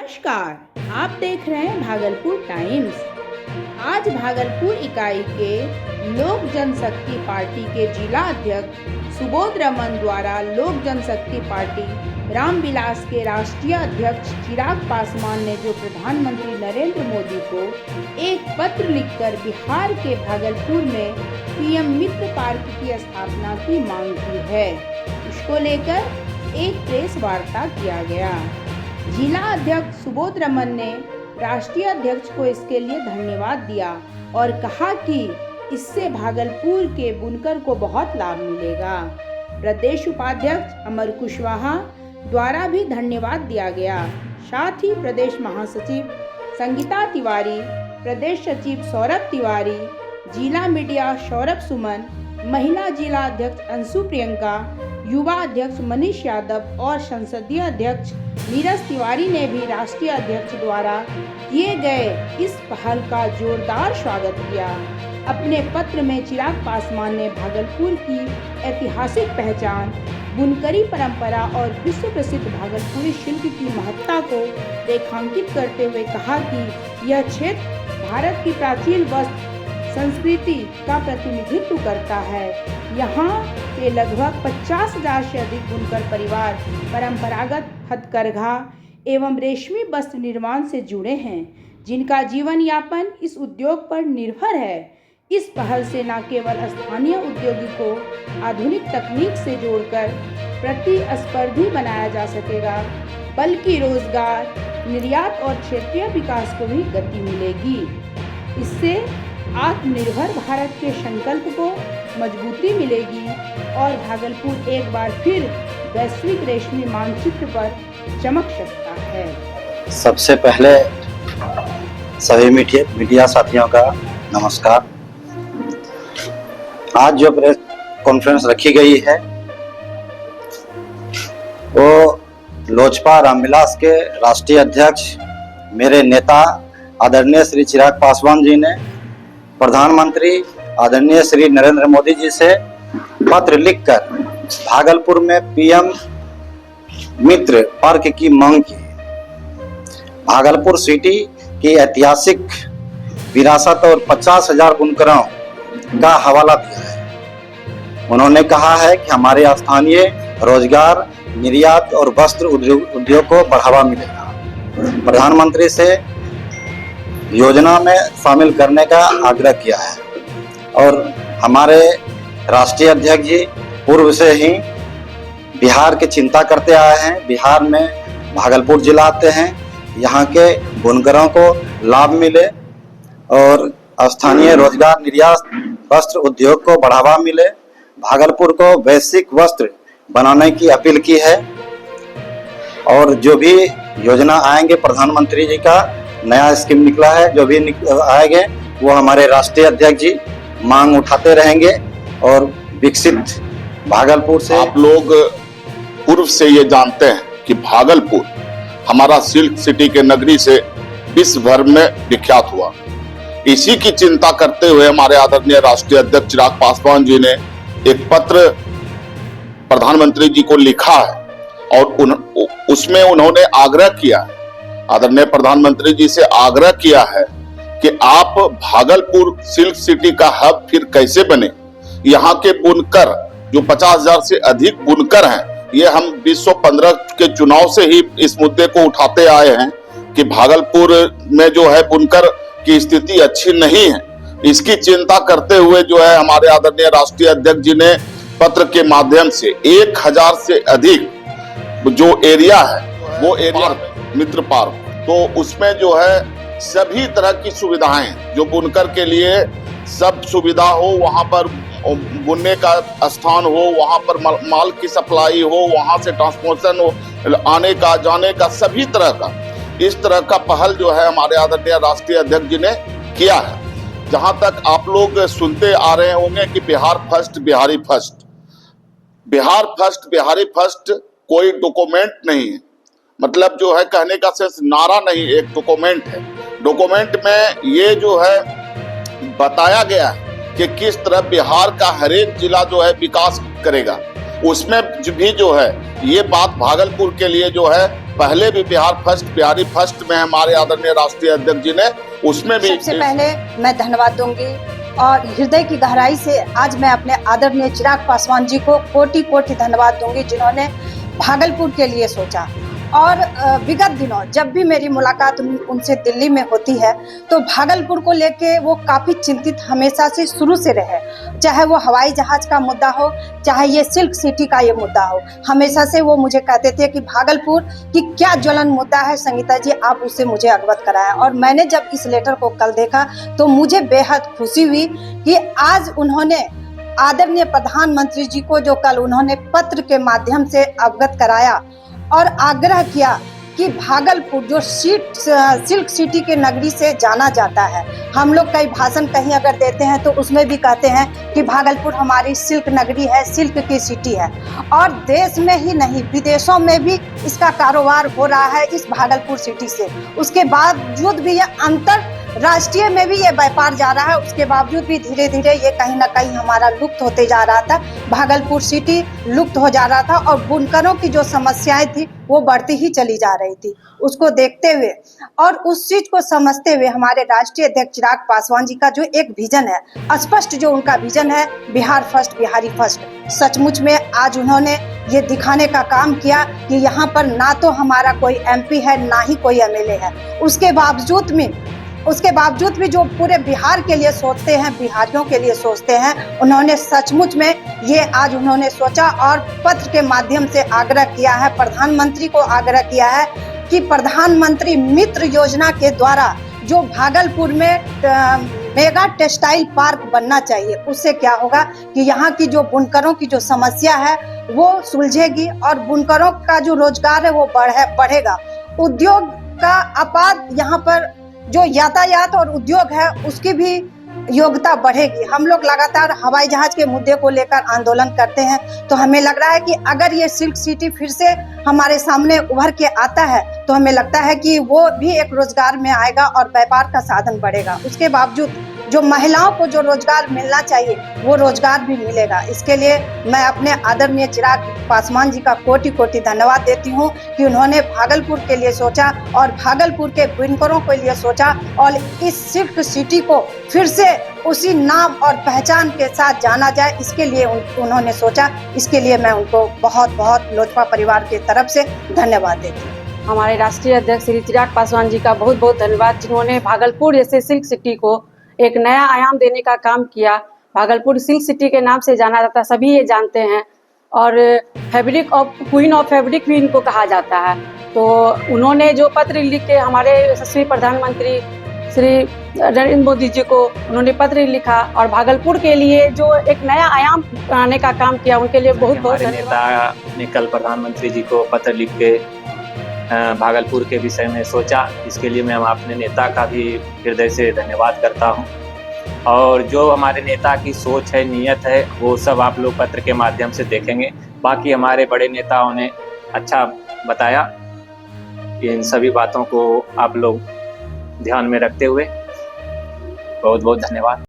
नमस्कार, आप देख रहे हैं भागलपुर टाइम्स। आज भागलपुर इकाई के लोक जनशक्ति पार्टी के जिला अध्यक्ष सुबोध रमन द्वारा लोक जनशक्ति पार्टी रामविलास के राष्ट्रीय अध्यक्ष चिराग पासवान ने जो प्रधानमंत्री नरेंद्र मोदी को एक पत्र लिखकर बिहार के भागलपुर में पीएम मित्र पार्क की स्थापना की मांग की है, उसको लेकर एक प्रेस वार्ता किया गया। जिला अध्यक्ष सुबोध रमन ने राष्ट्रीय अध्यक्ष को इसके लिए धन्यवाद दिया और कहा कि इससे भागलपुर के बुनकर को बहुत लाभ मिलेगा। प्रदेश उपाध्यक्ष अमर कुशवाहा द्वारा भी धन्यवाद दिया गया। साथ ही प्रदेश महासचिव संगीता तिवारी, प्रदेश सचिव सौरभ तिवारी, जिला मीडिया सौरभ सुमन, महिला जिला अध्यक्ष अंशु प्रियंका, युवा अध्यक्ष मनीष यादव और संसदीय अध्यक्ष नीरज तिवारी ने भी राष्ट्रीय अध्यक्ष द्वारा किए गए इस पहल का जोरदार स्वागत किया। अपने पत्र में चिराग पासवान ने भागलपुर की ऐतिहासिक पहचान, बुनकरी परंपरा और विश्व प्रसिद्ध भागलपुरी शिल्प की महत्ता को रेखांकित करते हुए कहा कि यह क्षेत्र भारत की प्राचीन वस्त्र संस्कृति का प्रतिनिधित्व करता है। यहाँ के लगभग 50,000 से अधिक बुनकर परिवार परंपरागत हथकरघा एवं रेशमी वस्त्र निर्माण से जुड़े हैं, जिनका जीवन यापन इस उद्योग पर निर्भर है। इस पहल से न केवल स्थानीय उद्योगी को आधुनिक तकनीक से जोड़कर प्रतिस्पर्धी बनाया जा सकेगा, बल्कि रोजगार, निर्यात और क्षेत्रीय विकास को भी गति मिलेगी। इससे आत्मनिर्भर भारत के संकल्प को मजबूती मिलेगी और भागलपुर एक बार फिर वैश्विक रेशमी मानचित्र पर चमक सकता है। सबसे पहले सभी मीडिया साथियों का नमस्कार। आज जो प्रेस कॉन्फ्रेंस रखी गई है वो लोजपा रामविलास के राष्ट्रीय अध्यक्ष मेरे नेता आदरणीय श्री चिराग पासवान जी ने प्रधानमंत्री आदरणीय श्री नरेंद्र मोदी जी से पत्र लिखकर भागलपुर में पीएम मित्र पार्क की मांग की। भागलपुर सिटी की ऐतिहासिक विरासत और 50,000 बुनकरों का हवाला दिया है। उन्होंने कहा है कि हमारे स्थानीय रोजगार, निर्यात और वस्त्र उद्योग को बढ़ावा मिलेगा। प्रधानमंत्री से योजना में शामिल करने का आग्रह किया है और हमारे राष्ट्रीय अध्यक्ष जी पूर्व से ही बिहार की चिंता करते आए हैं। बिहार में भागलपुर जिला आते हैं, यहाँ के बुनकरों को लाभ मिले और स्थानीय रोजगार, निर्यात, वस्त्र उद्योग को बढ़ावा मिले, भागलपुर को वैश्विक वस्त्र बनाने की अपील की है। और जो भी योजना आएंगे प्रधानमंत्री जी का नया स्कीम निकला है, जो भी आएंगे वो हमारे राष्ट्रीय अध्यक्ष जी मांग उठाते रहेंगे और विकसित भागलपुर से। आप लोग पूर्व से ये जानते हैं कि भागलपुर हमारा सिल्क सिटी के नगरी से विश्व भर में विख्यात हुआ। इसी की चिंता करते हुए हमारे आदरणीय राष्ट्रीय अध्यक्ष चिराग पासवान जी ने एक पत्र प्रधानमंत्री जी को लिखा है और उसमें उन्होंने आग्रह किया है, आदरणीय प्रधानमंत्री जी से आग्रह किया है कि आप भागलपुर सिल्क सिटी का हब फिर कैसे बने। यहाँ के बुनकर जो 50,000 से अधिक बुनकर हैं, ये हम 2015 के चुनाव से ही इस मुद्दे को उठाते आए हैं कि भागलपुर में जो है बुनकर की स्थिति अच्छी नहीं है। इसकी चिंता करते हुए जो है हमारे आदरणीय राष्ट्रीय अध्यक्ष जी ने पत्र के माध्यम से 1,000 से अधिक जो एरिया है वो एरिया मित्र पार्क, तो उसमें जो है सभी तरह की सुविधाएं, जो बुनकर के लिए सब सुविधा हो, वहां पर बुनने का स्थान हो, वहां पर माल की सप्लाई हो, वहां से ट्रांसपोर्टेशन हो, आने का जाने का सभी तरह का, इस तरह का पहल जो है हमारे आदरणीय राष्ट्रीय अध्यक्ष जी ने किया है। जहां तक आप लोग सुनते आ रहे होंगे कि Bihar first, Bihari first, Bihar first, Bihari first कोई डॉक्यूमेंट नहीं है, मतलब जो है कहने का सेंस नारा नहीं, एक डॉक्यूमेंट है। डॉक्यूमेंट में ये जो है बताया गया है कि किस तरह बिहार का हर एक जिला जो है विकास करेगा। उसमें भी जो है ये बात भागलपुर के लिए जो है पहले भी बिहार फर्स्ट, बिहारी फर्स्ट में हमारे आदरणीय राष्ट्रीय अध्यक्ष जी ने, उसमें भी सबसे पहले मैं धन्यवाद दूंगी और हृदय की गहराई से आज मैं अपने आदरणीय चिराग पासवान जी को कोटि कोटि धन्यवाद दूंगी, जिन्होंने भागलपुर के लिए सोचा। और विगत दिनों जब भी मेरी मुलाकात उनसे दिल्ली में होती है तो भागलपुर को लेके वो काफ़ी चिंतित हमेशा से शुरू से रहे, चाहे वो हवाई जहाज़ का मुद्दा हो, चाहे ये सिल्क सिटी का ये मुद्दा हो। हमेशा से वो मुझे कहते थे कि भागलपुर की क्या ज्वलन मुद्दा है संगीता जी, आप उससे मुझे अवगत कराएं। और मैंने जब इस लेटर को कल देखा तो मुझे बेहद खुशी हुई कि आज उन्होंने आदरणीय प्रधानमंत्री जी को जो कल उन्होंने पत्र के माध्यम से अवगत कराया और आग्रह किया कि भागलपुर जो सिल्क सिटी के नगरी से जाना जाता है, हम लोग कई भाषण कहीं अगर देते हैं तो उसमें भी कहते हैं कि भागलपुर हमारी सिल्क नगरी है, सिल्क की सिटी है। और देश में ही नहीं विदेशों में भी इसका कारोबार हो रहा है इस भागलपुर सिटी से। उसके बावजूद भी ये अंतरराष्ट्रीय में भी ये व्यापार जा रहा है, उसके बावजूद भी धीरे धीरे ये कहीं ना कहीं हमारा लुप्त होते जा रहा था, भागलपुर सिटी लुप्त हो जा रहा था और बुनकरों की जो समस्याएं थी वो बढ़ती ही चली जा रही थी। उसको देखते हुए और उस चीज को समझते हुए हमारे राष्ट्रीय अध्यक्ष चिराग पासवान जी का जो एक विजन है, स्पष्ट जो उनका विजन है, बिहार फर्स्ट बिहारी फर्स्ट, सचमुच में आज उन्होंने ये दिखाने का काम किया कि यहाँ पर ना तो हमारा कोई एमपी है ना ही कोई एमएलए है। उसके बावजूद भी जो पूरे बिहार के लिए सोचते हैं, बिहारियों के लिए सोचते हैं, उन्होंने सचमुच में ये आज उन्होंने सोचा और पत्र के माध्यम से आग्रह किया है, प्रधानमंत्री को आग्रह किया है कि प्रधानमंत्री मित्र योजना के द्वारा जो भागलपुर में मेगा टेक्सटाइल पार्क बनना चाहिए। उससे क्या होगा कि यहाँ की जो बुनकरों की जो समस्या है वो सुलझेगी और बुनकरों का जो रोजगार है वो बढ़ेगा। उद्योग का अपार यहाँ पर जो यातायात और उद्योग है उसकी भी योग्यता बढ़ेगी। हम लोग लगातार हवाई जहाज के मुद्दे को लेकर आंदोलन करते हैं, तो हमें लग रहा है कि अगर ये सिल्क सिटी फिर से हमारे सामने उभर के आता है तो हमें लगता है कि वो भी एक रोजगार में आएगा और व्यापार का साधन बढ़ेगा। उसके बावजूद जो महिलाओं को जो रोजगार मिलना चाहिए वो रोजगार भी मिलेगा। इसके लिए मैं अपने आदरणीय चिराग पासवान जी का कोटि कोटि धन्यवाद देती हूँ कि उन्होंने भागलपुर के लिए सोचा और भागलपुर के बुनकरों के लिए सोचा और इस सिल्क सिटी को फिर से उसी नाम और पहचान के साथ जाना जाए, इसके लिए उन्होंने सोचा। इसके लिए मैं उनको बहुत बहुत लोजपा परिवार की तरफ से धन्यवाद देती हूँ। हमारे राष्ट्रीय अध्यक्ष श्री चिराग पासवान जी का बहुत बहुत धन्यवाद, जिन्होंने भागलपुर जैसे सिल्क सिटी को एक नया आयाम देने का काम किया। भागलपुर सिल्क सिटी के नाम से जाना जाता, सभी ये जानते हैं, और fabric of queen of fabric भी इनको कहा जाता है। तो उन्होंने जो पत्र लिख के हमारे यशस्वी प्रधानमंत्री श्री नरेंद्र मोदी जी को उन्होंने पत्र लिखा और भागलपुर के लिए जो एक नया आयाम आने का काम किया, उनके लिए बहुत बहुत हमारे नेता ने कल प्रधानमंत्री जी को पत्र लिख के भागलपुर के विषय में सोचा। इसके लिए मैं अपने नेता का भी हृदय से धन्यवाद करता हूं। और जो हमारे नेता की सोच है, नीयत है, वो सब आप लोग पत्र के माध्यम से देखेंगे। बाकी हमारे बड़े नेताओं ने अच्छा बताया। इन सभी बातों को आप लोग ध्यान में रखते हुए बहुत बहुत धन्यवाद।